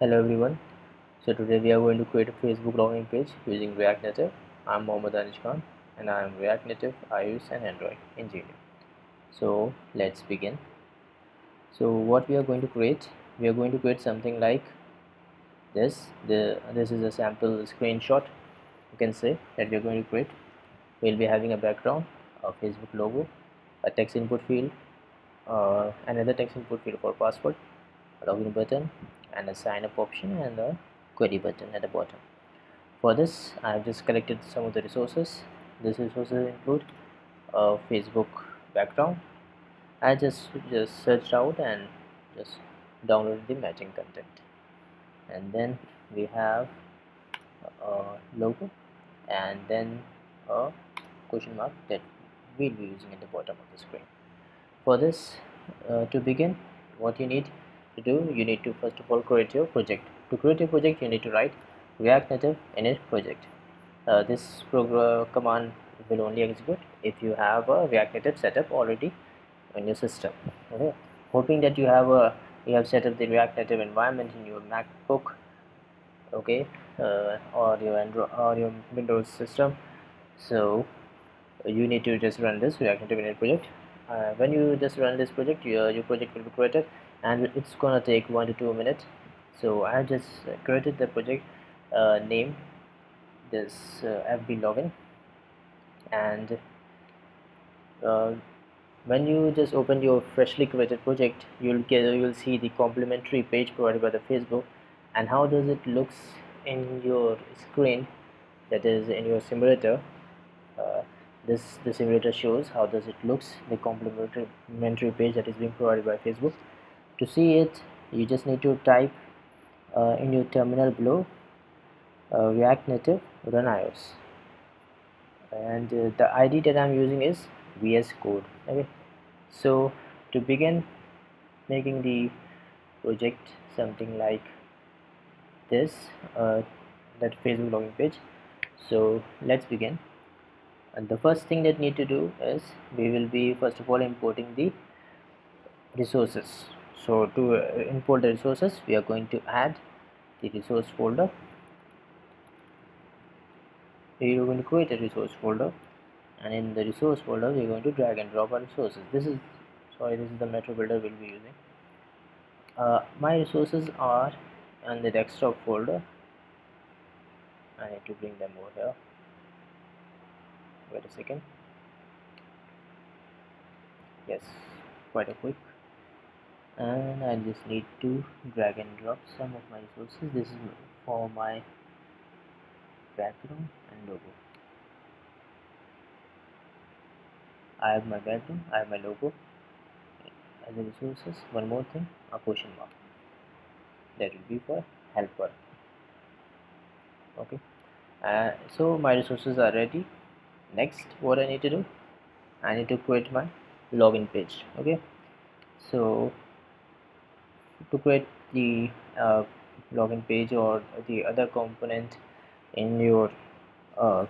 Hello everyone. So today we are going to create a Facebook login page using React Native. I'm Mohammad Anish Khan and I am React Native, iOS and Android engineer. So let's begin. So what we are going to create, we are going to create something like this. This is a sample screenshot. You can say that we are going to create. We'll be having a background, a Facebook logo, a text input field, another text input field for password, a login button, and a sign up option and a query button at the bottom. For this, I have just collected some of the resources. These resources include a Facebook background. I just searched out and just downloaded the matching content, and then we have a logo, and then a question mark that we'll be using at the bottom of the screen. For this, to begin, what you need to do, you need to first of all create your project. To create your project, you need to write React Native init project. This command will only execute if you have a React Native setup already on your system. Okay, hoping that you have set up the React Native environment in your MacBook, okay, or your Android or your Windows system. So you need to just run this React Native init project. When you just run this project, your project will be created, and it's gonna take 1 to 2 minutes. So I have just created the project name this FB login, and uh, when you just open your freshly created project, you'll see the complimentary page provided by the Facebook, and how does it looks in your screen, that is in your simulator. uh, the simulator shows how does it looks, the complimentary page that is being provided by Facebook. To see it, you just need to type in your terminal below React Native run iOS, and the ID that I'm using is VS Code. Okay, so to begin making the project something like this, that Facebook login page, so let's begin. And the first thing that need to do is we will be first of all importing the resources. So to import the resources, we are going to add the resource folder. We are going to create a resource folder, and in the resource folder we are going to drag and drop our resources. This is the metro builder we'll be using. My resources are on the desktop folder. I need to bring them over here. Wait a second. Yes, quite a quick. And I just need to drag and drop some of my resources. This is for my background and logo. I have my background, I have my logo as a resources. One more thing, a question mark, that will be for helper. Okay, so my resources are ready. Next, what I need to do, I need to create my login page. Okay, so to create the login page or the other component in your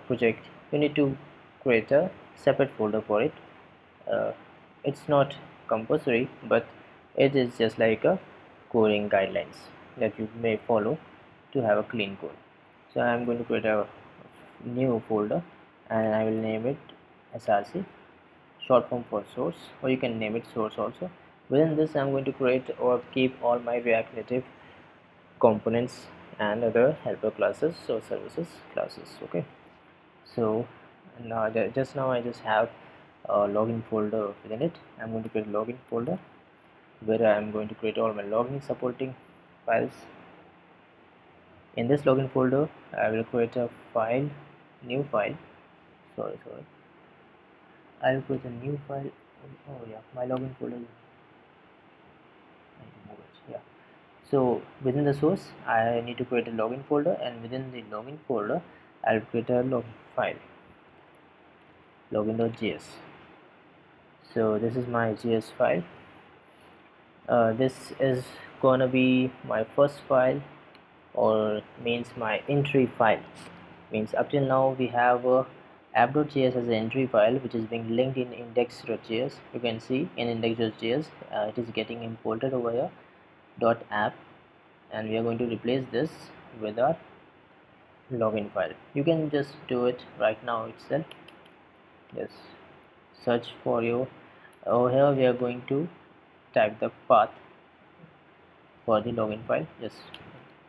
project, you need to create a separate folder for it. uh, it's not compulsory, but it is just like a coding guidelines that you may follow to have a clean code. So I'm going to create a new folder, and I will name it src, short form for source, or you can name it source also. Within this, I'm going to create or keep all my React Native components and other helper classes or services classes. Okay, so now just now I just have a login folder within it. I'm going to create a login folder where I'm going to create all my login supporting files. In this login folder, I will create a new file. Sorry, I will create a new file. Oh yeah, my login folder. I need to move it. Yeah. So within the source, I need to create a login folder, and within the login folder, I'll create a login file, login.js. So this is my JS file. This is gonna be my first file, or means my entry file. Means up till now we have app.js as an entry file, which is being linked in index.js. You can see in index.js, it is getting imported over here. .app and we are going to replace this with our login file. You can just do it right now itself. Just search for your, over here we are going to type the path for the login file. Just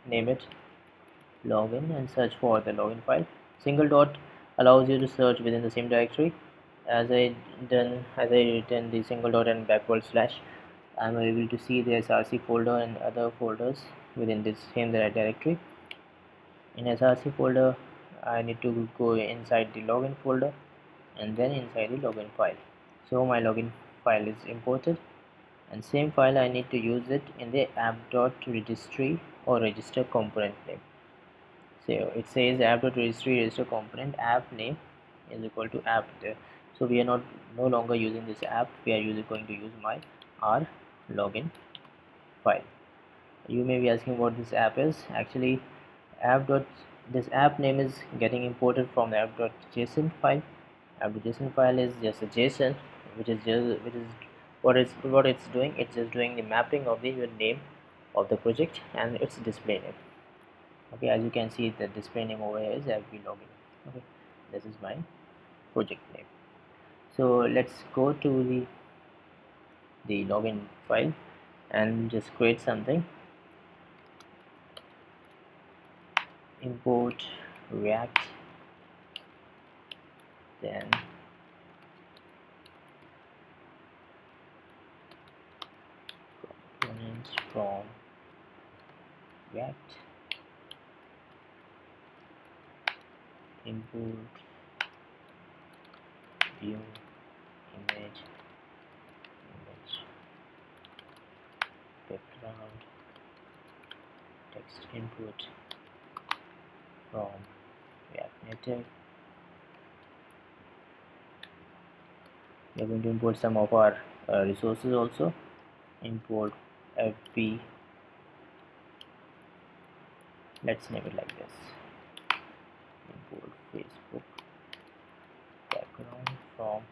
name it login and search for the login file. Single dot allows you to search within the same directory. As I written the single dot and backward slash, I'm able to see the src folder and other folders within this same directory. In src folder, I need to go inside the login folder and then inside the login file. So my login file is imported, and same file I need to use it in the app.registry or register component name. So it says app.registry register component app name is equal to app there. So we are no longer using this app, we are going to use my our login file. You may be asking what this app is. Actually, app dot this app name is getting imported from the app.json file. App.json file is just a JSON, which is what it's doing. It's just doing the mapping of the name of the project and its display name. Okay, as you can see, the display name over here is fb login. Okay, this is my project name. So let's go to the login file and just create something. Import react, then components from react, import view image background text input from react native. We are going to import some of our resources also. Import fb, let's name it like this. Import Facebook background from,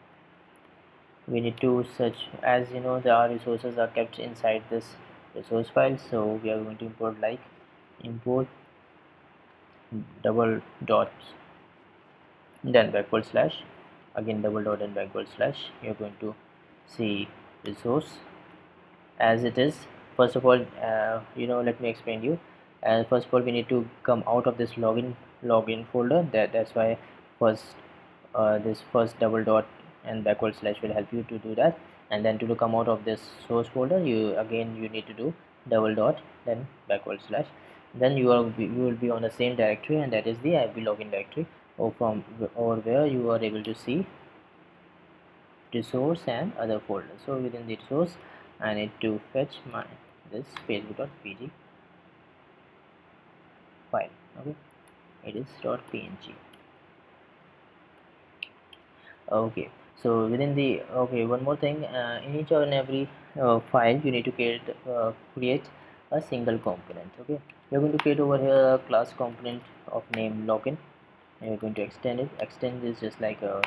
we need to search, as you know, our resources are kept inside this resource file, so we are going to import like import double dots then backward slash, again double dot and backward slash. You're going to see resource as it is. First of all, let me explain you. First of all, we need to come out of this login folder. That's why first this first double dot and backward slash will help you to do that. And then to come out of this source folder, you need to do double dot then backward slash. Then you will be on the same directory, and that is the IB login directory, or from over where you are able to see resource and other folders. So within the resource, I need to fetch my this facebook.pg file. Okay, it is .png. Okay, so within the, okay, one more thing, in each and every file you need to create a single component. Okay, we're going to create over here a class component of name login, and we're going to extend it. Extend is just like a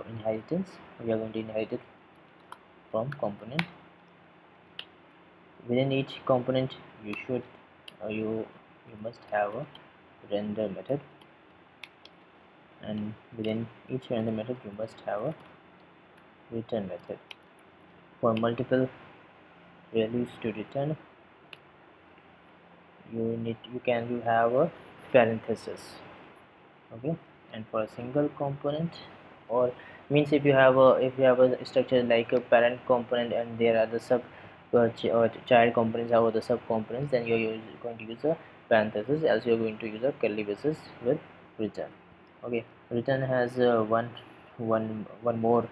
inheritance. We are going to inherit it from component. Within each component you should you must have a render method, and within each render method you must have a return method. For multiple values to return, you have a parenthesis. Okay, and for a single component, or means if you have a structure like a parent component and there are the sub child components or the sub components, then you're going to use a parenthesis, else you're going to use a curly braces with return. Okay, return has one more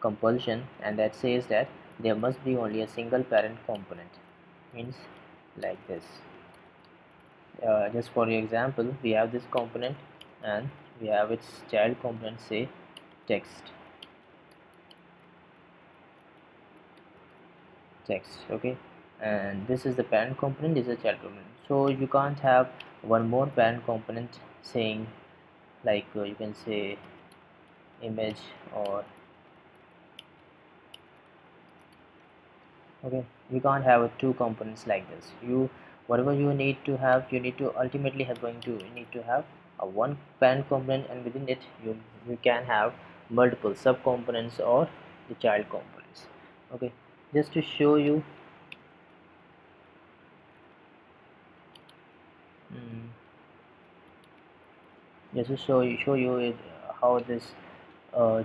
compulsion, and that says that there must be only a single parent component. Means like this. Just for example, we have this component and we have its child component, say text. Okay, and this is the parent component, this is a child component. So you can't have one more parent component saying like you can say image, or okay, you can't have two components like this. You whatever you need to have, you need to ultimately have going to need to have a one parent component, and within it you can have multiple sub components or the child components. Okay, just to show you, mm, just to show you it, how this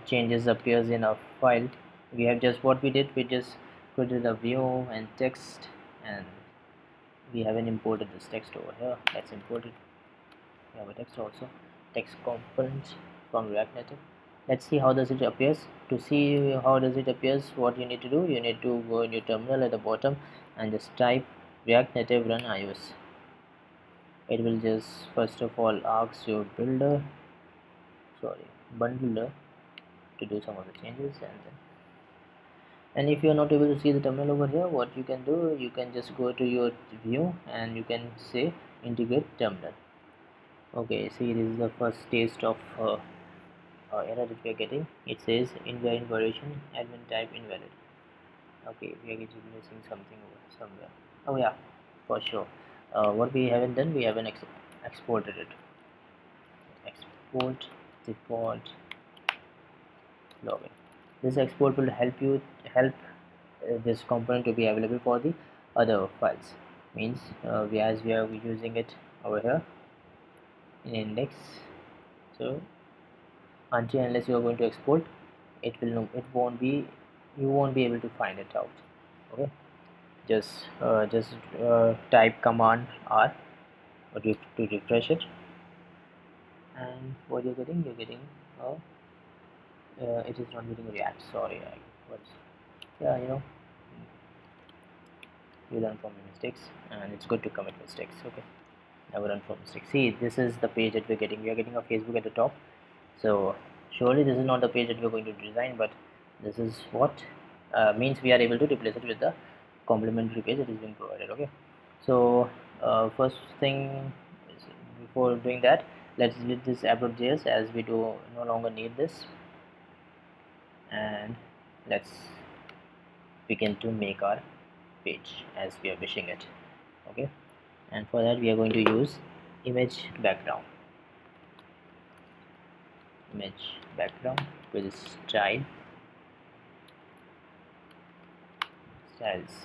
changes appears in a file. We have just what we did, we just created a view and text, and we haven't imported this text over here. Let's import it. We have a text also, text component from React Native. Let's see how does it appears. To see how does it appears, what you need to do, you need to go in your terminal at the bottom and just type React Native run iOS. It will just first of all ask your builder, sorry, bundler, to do some of the changes, and if you are not able to see the terminal over here, what you can do, you can just go to your view and you can say integrate terminal. Okay, see, this is the first taste of error that we are getting. It says invalid variation, admin type invalid. Okay, we are just missing something over somewhere. Oh yeah, for sure. What we haven't done, we haven't exported it. Export default login. This export will help this component to be available for the other files. Means as we are using it over here in index. So until unless you are going to export, you won't be able to find it out. Okay, just type command R to refresh it, and what you're getting it is not getting react. Sorry, what's yeah, you learn from your mistakes, and it's good to commit mistakes. Okay, never learn from mistakes. See, this is the page that we are getting a Facebook at the top. So surely this is not the page that we're going to design, but this is what means we are able to replace it with the complementary page that is being provided. Okay, so first thing is, before doing that, let's delete this app.js as we do no longer need this, and let's begin to make our page as we are wishing it. Okay, and for that we are going to use image background with style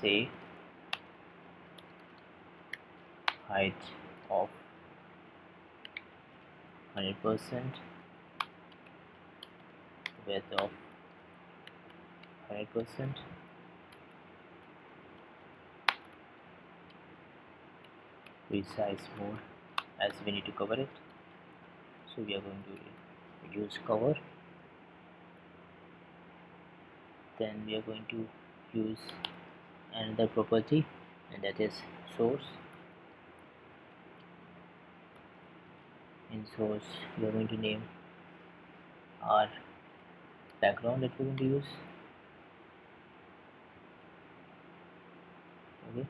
say height of 100%, width of 100%, resize mode as we need to cover it, so we are going to use cover. Then we are going to use another property, and that is source. In source we are going to name our background that we're going to use. Okay,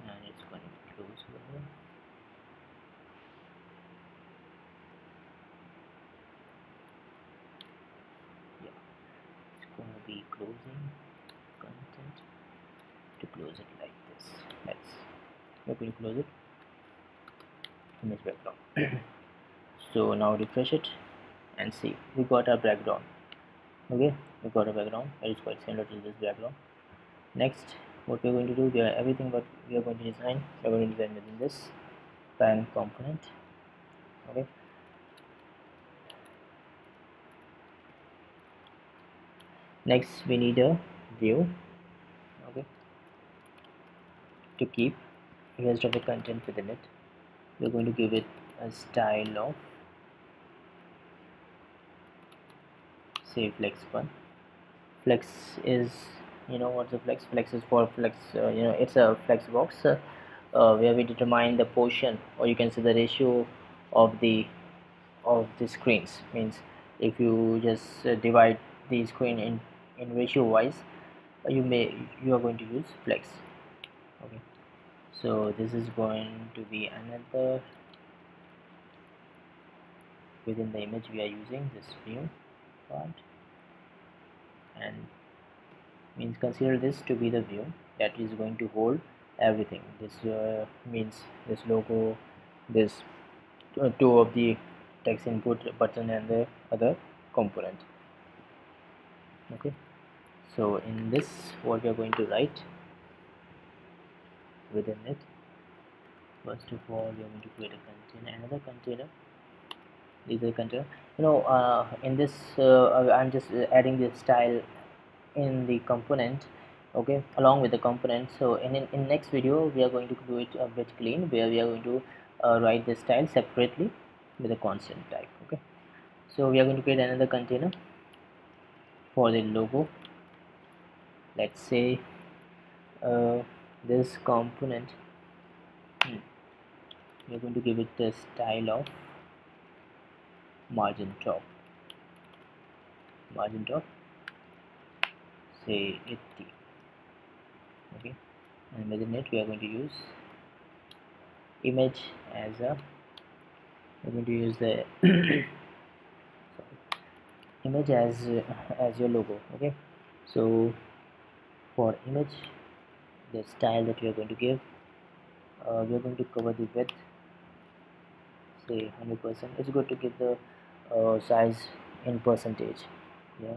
and it's going to close over here. Yeah, it's going to be closing content to close it like this. We're going to close it, image background. So now refresh it and see, we got our background. Okay, we got a background. It is quite similar to this background. Next, what we're going to do, everything what we are going to design, we're going to design within this parent component. Okay, next we need a view. Okay, to keep the rest of the content within it, we're going to give it a style of say flex1. Flex is, what's the flex is for flex, it's a flex box where we determine the portion, or you can say the ratio of the screens. Means if you just divide the screen in ratio wise, you are going to use flex. Okay, so this is going to be another, within the image we are using this view part, and means consider this to be the view that is going to hold everything. This means this logo, this two of the text input button and the other component. Okay, so in this, what we are going to write within it, first of all we are going to create a container, another container. Is a container, in this I'm just adding the style in the component, okay, along with the component. So in next video we are going to do it a bit clean, where we are going to write the style separately with a constant type. Okay, so we are going to create another container for the logo. Let's say this component, we are going to give it the style of margin top, say 80. Okay, and within it we are going to use image as a, we're going to use the image as your logo. Okay, so for image, the style that we are going to give, we are going to cover the width, say 100%. It's good to give the size in percentage, yeah,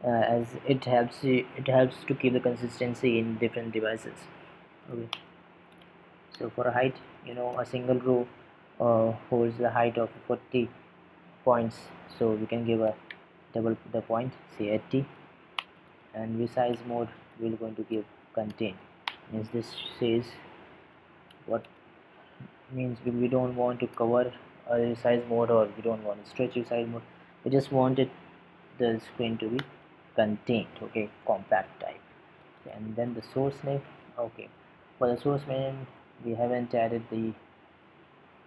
as it helps to keep the consistency in different devices. Okay, so for a height, a single row holds the height of 40 points, so we can give a double the point, say 80. And resize mode, we're going to give contain, means this says what means we don't want to cover a resize mode, or we don't want to stretch resize mode. We just wanted the screen to be contained. Okay, compact type. And then the source name. Okay, for the source name we haven't added the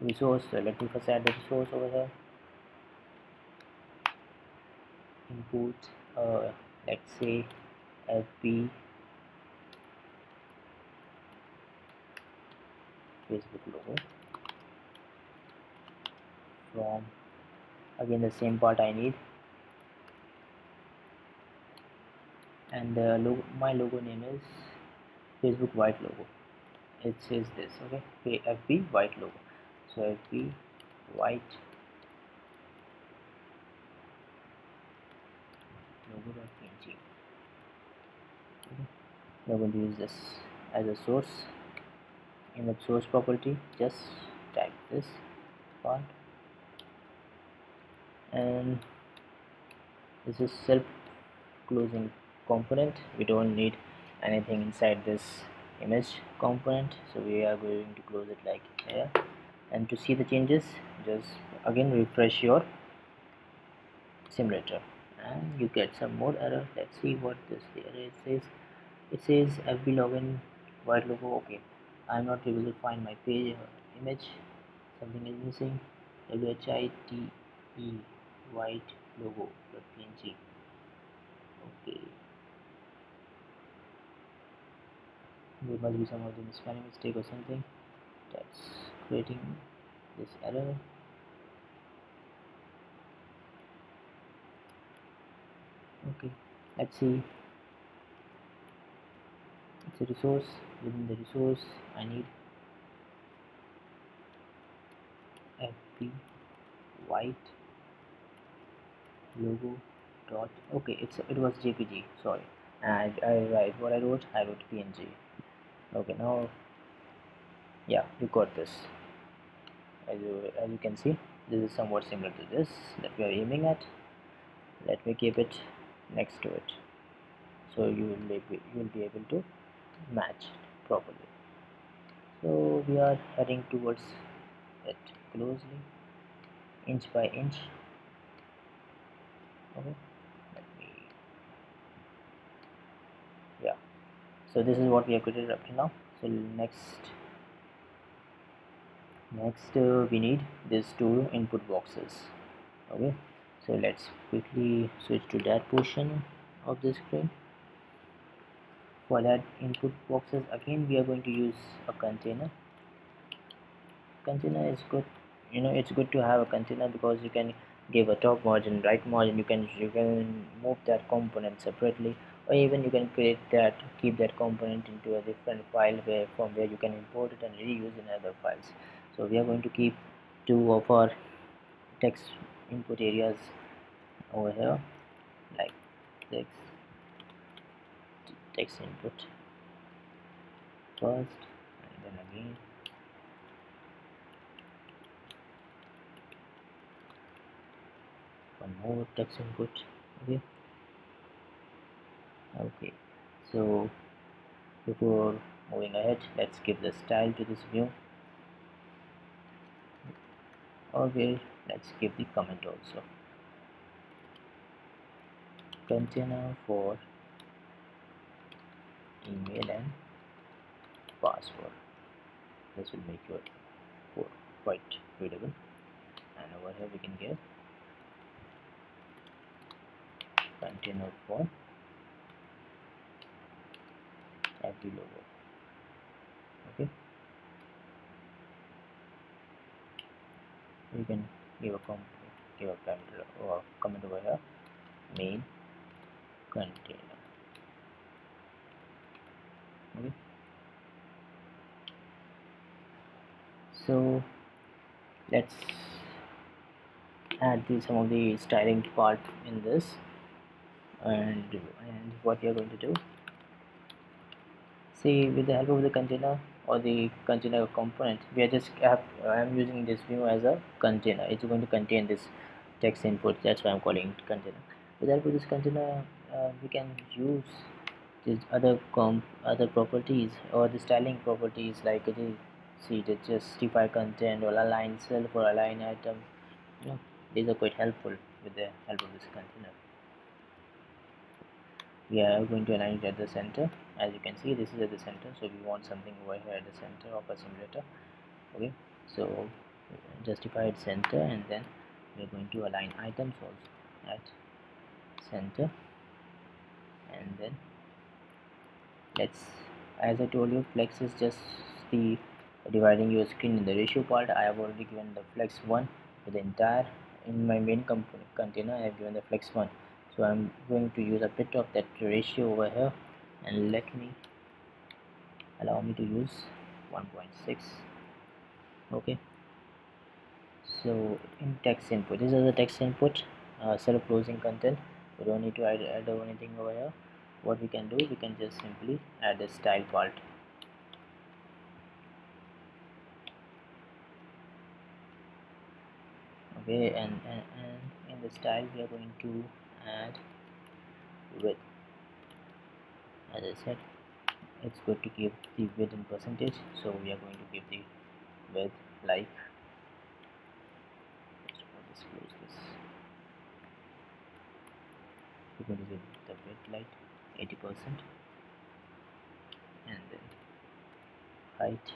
resource, so let me first add the resource over here. Input, let's say fb Facebook logo, from, again the same part I need, and the my logo name is Facebook white logo. It says this, okay, FB white logo. So FB white logo.png. Okay. We're going to use this as a source. In the source property, just type this part, and this is self closing component. We don't need anything inside this image component, so we are going to close it like here. And to see the changes, just again refresh your simulator and you get some more error. Let's see what this error says. It says FB login white logo. Okay, I'm not able to find my page image, something is missing. WHITE white logo.png. Okay, there must be some of the spelling mistake or something that's creating this error. Okay, let's see. It's a resource. Within the resource I need fb white logo dot, okay, it was jpg, sorry. I write what I wrote png. Okay, now yeah, you got this. As you can see, this is somewhat similar to this that we are aiming at. Let me keep it next to it, so you will be able to match properly. So we are heading towards it closely, inch by inch. Okay, let me, yeah, so this is what we have created up to now. So next we need these two input boxes. Okay, so let's quickly switch to that portion of the screen. For that input boxes, again we are going to use a container. Container is good, it's good to have a container, because you can give a top margin, right margin. You can move that component separately, or even you can create that, keep that component into a different file where from where you can import it and reuse in other files. So we are going to keep two of our text input areas over here, like text input first, and then again one more text input. Okay, so before moving ahead, let's give the style to this view. Okay, let's give the comment also. Container for email and password. This will make your code quite readable. And over here we can give container for every logo. Okay, you can give a comment over here, main container. Okay, so let's add some of the styling part in this, and what we are going to do, see, with the help of the container or the container component, we are just I'm using this view as a container. It's going to contain this text input, that's why I'm calling it container. With the help of this container, we can use these other properties or the styling properties, like the justify content or align self or align item. These are quite helpful with the help of this container. We are going to align it at the center. As you can see, this is at the center, so we want something over here at the center of a simulator. Okay, so justify it center, and then we are going to align items also at center. And then let's, as I told you, flex is just the dividing your screen in the ratio part. I have already given the flex 1 with the entire, in my main container I have given the flex 1, so I'm going to use a bit of that ratio over here, and allow me to use 1.6. okay, so in text input, this is the text input, self-closing content. We don't need to add anything over here. What we can do, we can just simply add a style part. Okay, and in the style we are going to add width. As I said, it's good to give the width in percentage, so we are going to give the width like, let's close this. We're going to give the width like 80%, and then height,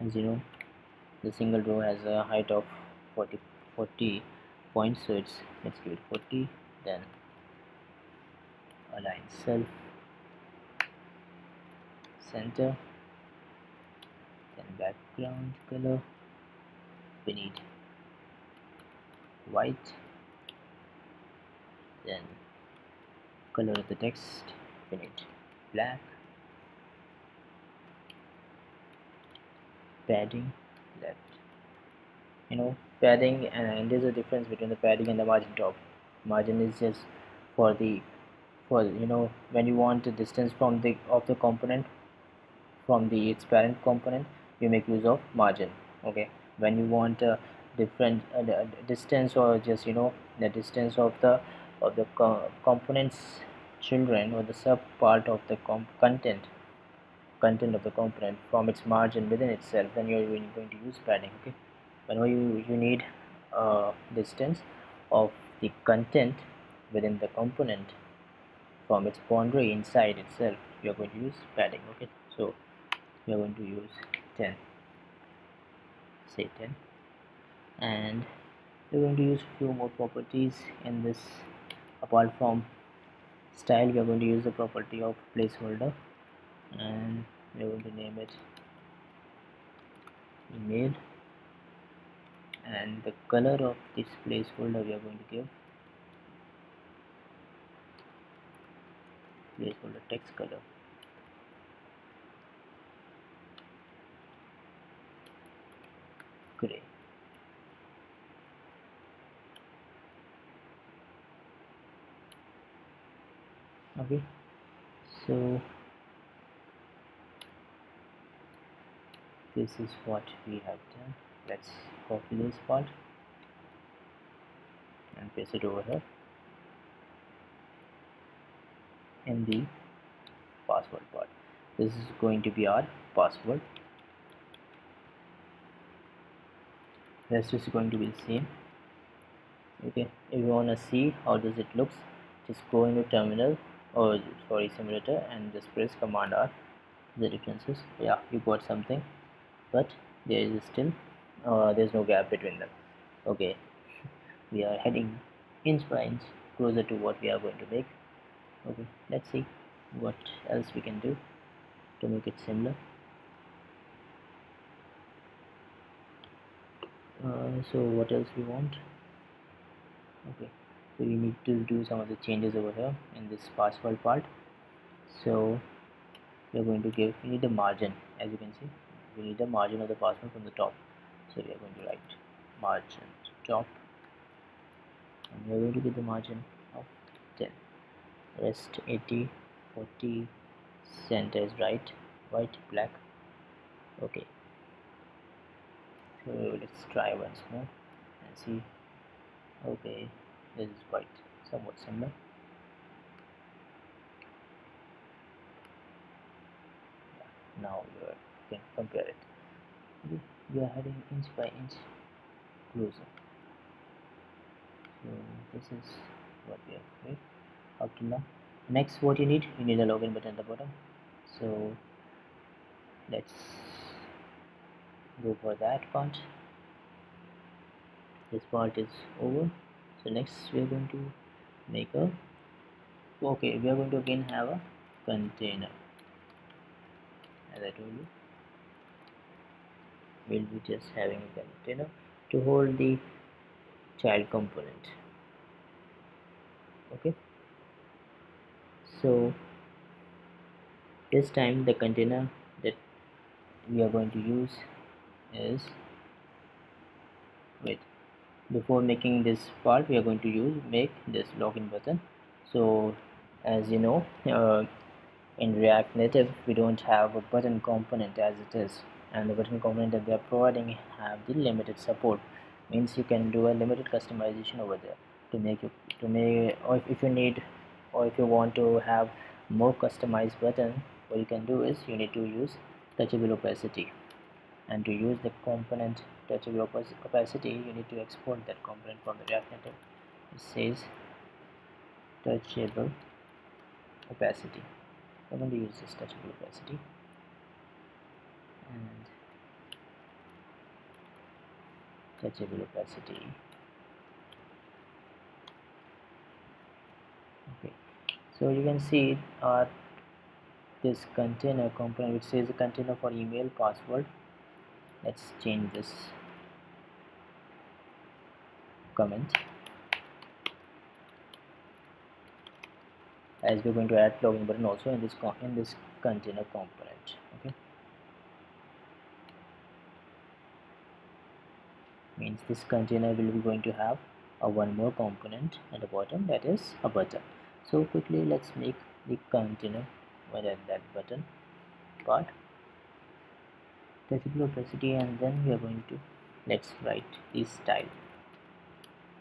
as you know, the single row has a height of 40 points, so let's give it 40. Then align self center, then background color we need white, then color of the text we need black, padding left. Padding, and there's a difference between the padding and the margin top. Margin is just for the, for when you want the distance from the of the component from the its parent component, you make use of margin. Okay, when you want a different distance, or just the distance of the components children, or the sub part of the content of the component from its margin within itself, then you're going to use padding. Okay, whenever you need distance of the content within the component from its boundary inside itself, you're going to use padding. Okay, so we are going to use 10, say 10, and we're going to use few more properties in this. Apart from style, we are going to use the property of placeholder, and we're going to name it email, and the color of this placeholder we are going to give Here's called the text color. Gray. Okay, so this is what we have done. Let's copy this part and paste it over here in the password part. This is going to be our password. Rest is going to be the same. Okay, if you want to see how does it looks, just go into terminal, or sorry, simulator, and just press command R. The differences, yeah, you got something, but there is still there's no gap between them. Okay, we are heading inch by inch closer to what we are going to make. Okay, let's see what else we can do to make it similar. So what else we want? Okay, so we need to do some of the changes over here in this password part. So we're going to give, we need a margin. As you can see, we need a margin of the password from the top, so we are going to write margin top, and we're going to get the margin of 10, rest 80, 40, center is right, white, black. Okay, so let's try once more and see. Okay, this is quite somewhat similar. Now you can compare it. Okay, we are heading inch by inch closer. So this is what we have made up to now. Next, what you need a login button at the bottom. So let's go for that part. This part is over. So next we are going to make a, okay, we are going to again have a container. As I told you, we'll be just having a container to hold the child component. Okay, so this time the container that we are going to use is, wait, before making this part we are going to make this login button. So as you know, in React Native we don't have a button component as it is, and the button component that they are providing have the limited support. Means you can do a limited customization over there to make or if you need, or if you want to have more customized button, what you can do is you need to use touchable opacity. And to use the component touchable opacity, you need to export that component from the React Native. It says touchable opacity. I'm going to use this touchable opacity and touchable opacity. Okay, so you can see this container component which says a container for email password. Let's change this comment, as we're going to add login button also in this container component. Okay, means this container will be going to have a one more component at the bottom, that is a button. So quickly let's make the container with that button part, touchable opacity, and then we are going to, let's write the style.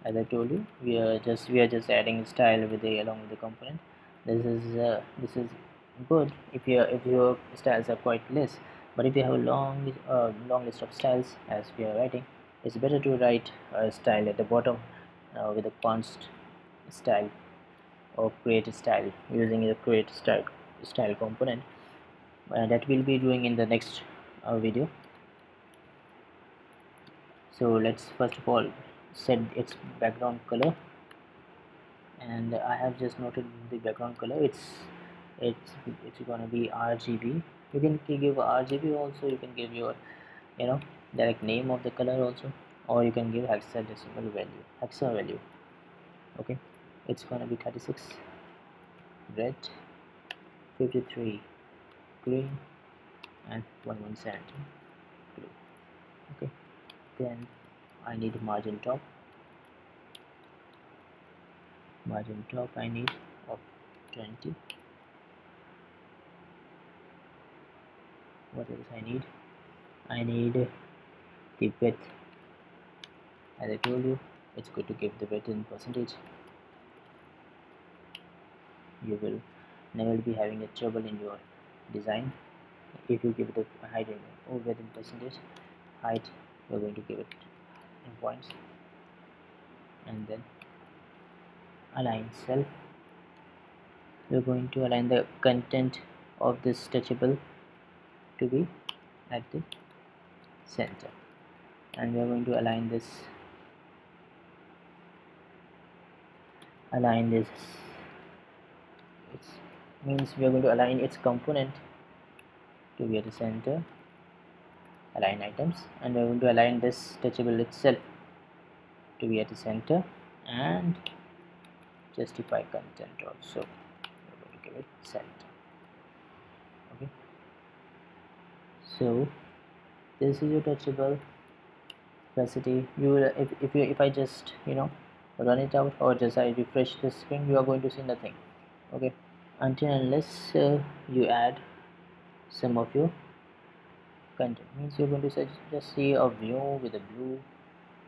As I told you, we are just adding style with the along with the component. This is good if your styles are quite less, but if you have a long list of styles as we are writing, it's better to write a style at the bottom with a const style or create a style using the create style component, that we'll be doing in the next video. So let's first of all set its background color, and I have just noted the background color. It's gonna be RGB. You can give RGB also. You can give your, you know, direct name of the color also, or you can give hexa value. Okay, it's gonna be 36 red, 53 green and 1170 blue. Okay, then I need margin top I need of 20. What else I need the width. As I told you, it's good to give the width in percentage. You will never be having a trouble in your design if you give it a height in width in percentage. Height, you're going to give it in points, and then align self. We're going to align the content of this touchable to be at the center, and we're going to align this it means we are going to align its component to be at the center, align items, and we're going to align this touchable itself to be at the center, and justify content also. We're going to give it center. Okay, so this is your touchable opacity. You will, if I just run it out, or just I refresh the screen, you are going to see nothing. Okay, until unless you add some of your content, means you're going to just see a view with a blue.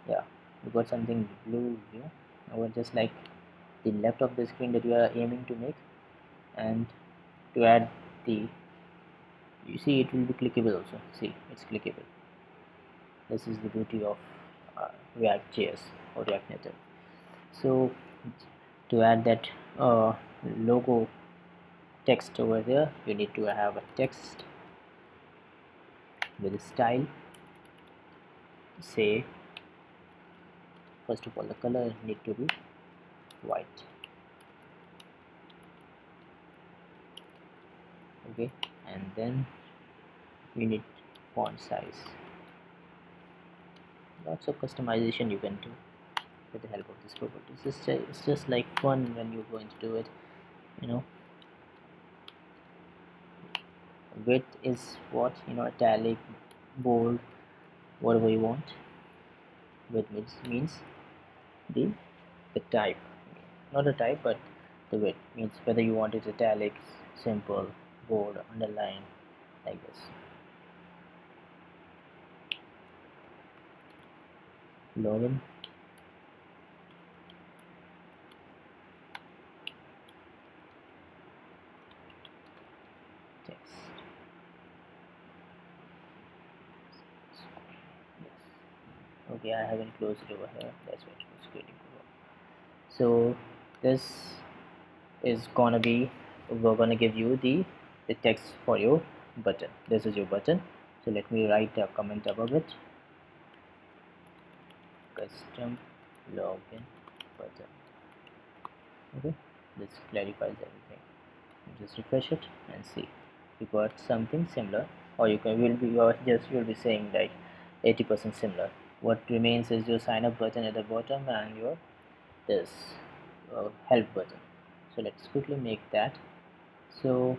Yeah, you got something blue view, or just like the left of the screen that you are aiming to make. And to add the, you see, it will be clickable also. See, it's clickable. This is the beauty of react.js or React Native. So to add that logo text over there, you need to have a text with a style. Say, first of all, the color need to be white. Okay, and then we need font size. Lots of customization you can do with the help of this properties. It's just like fun when you're going to do it. Width is what, italic, bold, whatever you want. Width means the type, not the type, but the width means whether you want it italic, simple, bold, underline, like this. Login, text. Yes. Okay, I haven't closed it over here. That's why it was creating. So this is gonna be, we're gonna give you the text for your button. This is your button. So let me write a comment above it. Custom login button. Okay, this clarifies everything. Just refresh it and see you got something similar, or you will be saying like 80% similar. What remains is your sign up button at the bottom and your this help button. So let's quickly make that. So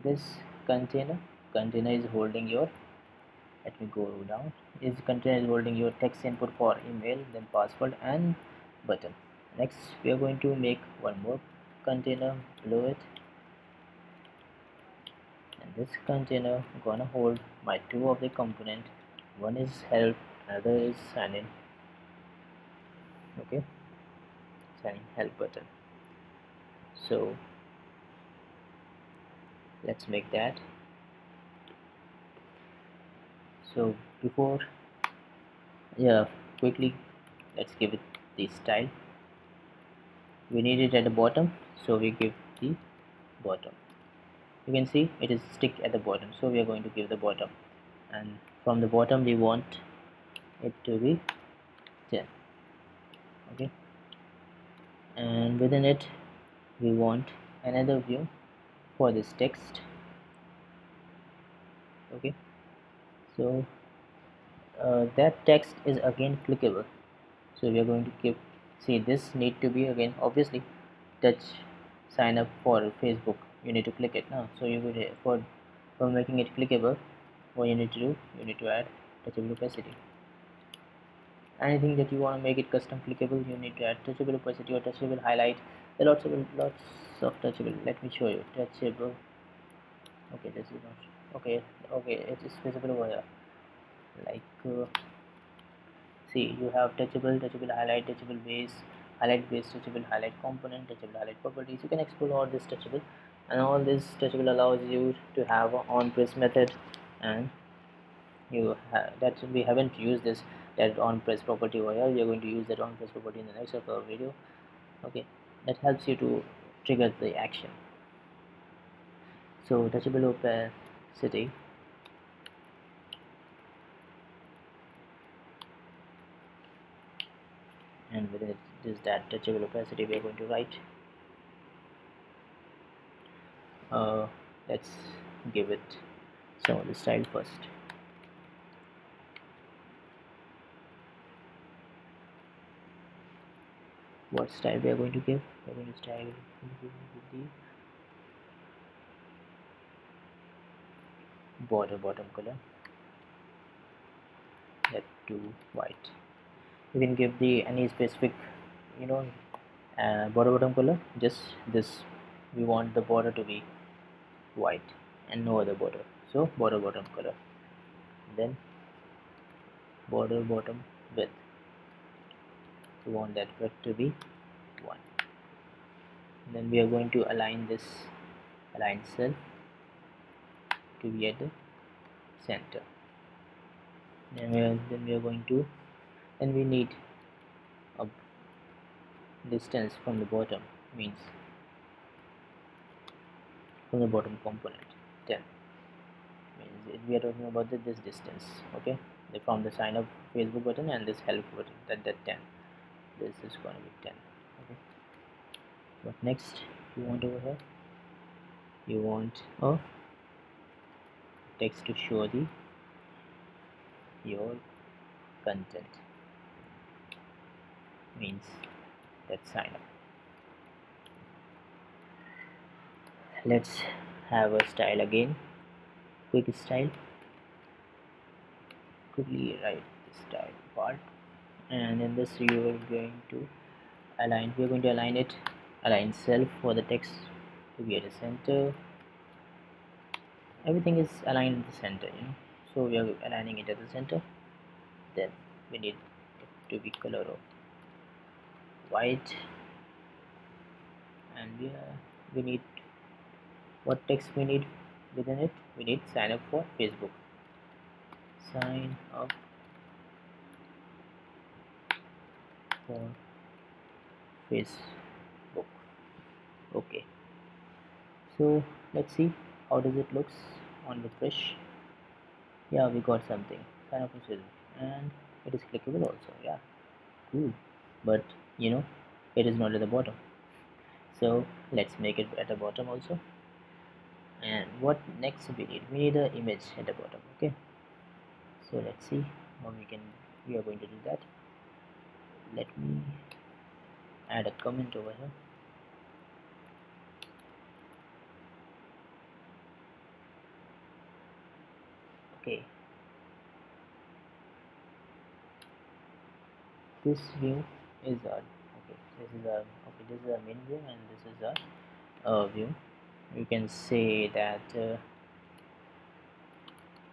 this container is holding your, let me go down, is container is holding your text input for email, then password and button. Next we are going to make one more container below it, and this container gonna hold my two of the component. One is help, another is sign in. Okay, sign in help button. So let's make that. So before, yeah, quickly let's give it the style. We need it at the bottom, so we give the bottom. You can see it is stick at the bottom, so we are going to give the bottom, and from the bottom we want it to be 10. Okay, and within it we want another view for this text. Okay, so that text is again clickable, so we are going to give, see, this need to be again obviously touch sign up for Facebook, you need to click it now. So you would for making it clickable, what you need to do, you need to add touchable opacity. Anything that you want to make it custom clickable, you need to add touchable opacity or touchable highlight. There are lots of touchable. Let me show you touchable. Okay, this is not okay. Okay, it is visible over here. Like see, you have touchable, touchable highlight, touchable base, highlight base, touchable highlight component, touchable highlight properties. You can explore all this touchable, and all this touchable allows you to have a on press method, and you have that we haven't used this that on press property over here. We are going to use that on press property in the next of our video. Okay, that helps you to trigger the action. So touchable opacity, and within it is that touchable opacity we are going to write uh, let's give it some of the style first. What style we are going to give? We are going to style with the bottom color, that to white. You can give the any specific, you know, bottom color. Just this, we want the border to be white and no other border. So bottom color. Then border bottom width. We want that width to be 1. Then we are going to align this align cell to be at the center. Then we are going to, then we need a distance from the bottom, means from the bottom component 10, means we are talking about this distance. Okay, from the sign up Facebook button and this help button, that 10, this is going to be 10. Okay, what next you want over here? You want a text to show the your content, means that sign up. Let's have a style again, quick style. Quickly write the style part, and in this you are going to align, we are going to align it, align self for the text to be at the center. Everything is aligned in the center, you know, so we are aligning it at the center. Then we need it to be color of white, and we need what text we need within it. We need sign up for Facebook, sign up for Facebook. Okay, so let's see how does it looks on refresh. Yeah, we got something, sign up for Facebook, and it is clickable also. Yeah, cool. But you know, it is not at the bottom, so let's make it at the bottom also. And what next we need an image at the bottom. Okay, so let's see how we are going to do that. Let me add a comment over here. Okay, this view is our, okay, this is our, okay, this is our main view, and this is our view. You can say that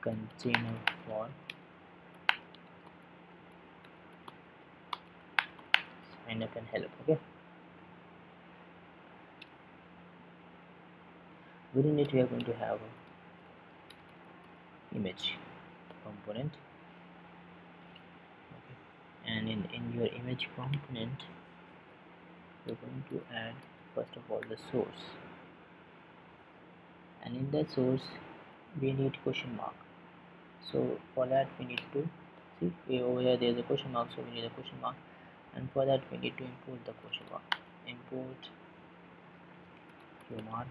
container for sign up and help. Okay, within it we are going to have a image component. Okay, and in your image component we're going to add first of all the source, and in that source we need question mark. So for that we need to see over here there is a question mark, so we need a question mark, and for that we need to import the question mark. Import your mark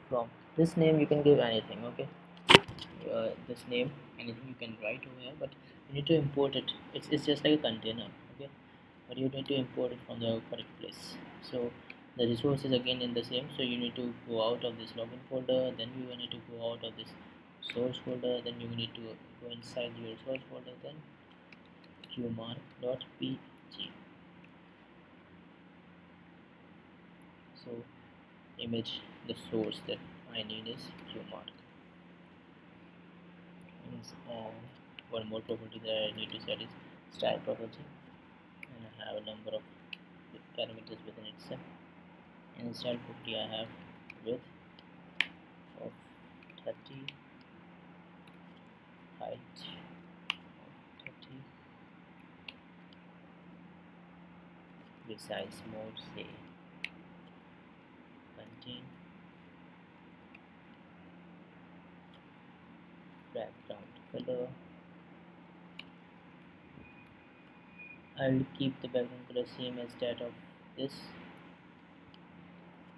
from this name, you can give anything. Okay, this name, anything you can write over here, but you need to import it. It's just like a container. Okay, but you need to import it from the correct place. So the resource is again in the same, so you need to go out of this login folder, then you need to go out of this source folder, then you need to go inside your source folder, then qmark.pg. So image, the source that I need is qmark. One more property that I need to set is style property, and I have a number of parameters within itself. In style property I have width of 30, height of 30, resize mode say contain, background color, I will keep the background color same as that of this.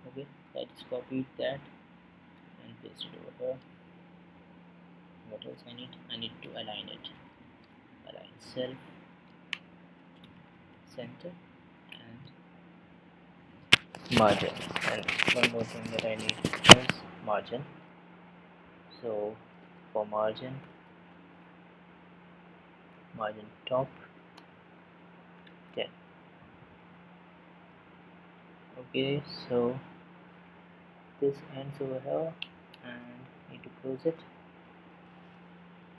Okay, I just copied that and paste it over here. What else I need? I need to align it. Align self, center, and margin. And one more thing that I need is margin. So for margin top 10. Okay, so this ends over here and need to close it.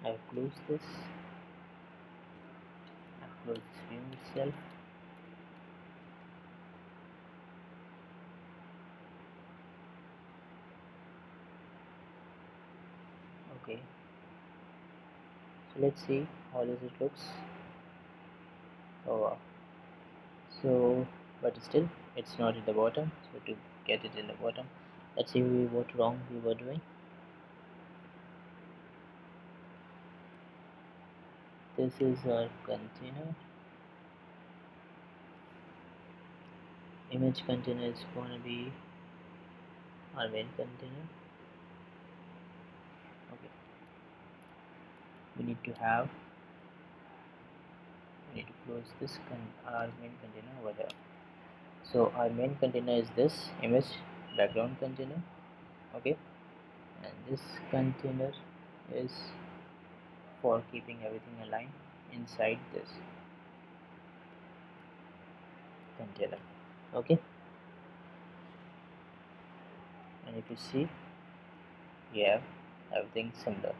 I close this. I close this view itself. Okay, so let's see how does it looks. Oh wow. So but still it's not at the bottom, so to get it in the bottom, let's see what wrong we were doing. This is our container. Image container is going to be our main container. Okay, we need to close this our main container over here. So our main container is this image background container. Okay, and this container is for keeping everything aligned inside this container. Okay, and if you see, we have everything similar.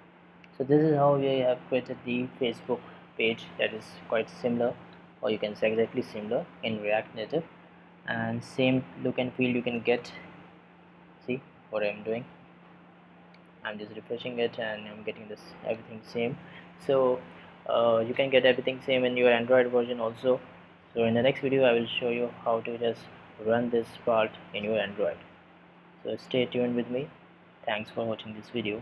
So this is how we have created the Facebook page that is quite similar, or you can say exactly similar in React Native, and same look and feel you can get. See what I'm doing, I'm just refreshing it and I'm getting this everything same. So you can get everything same in your Android version also. So in the next video I will show you how to just run this part in your Android. So stay tuned with me. Thanks for watching this video.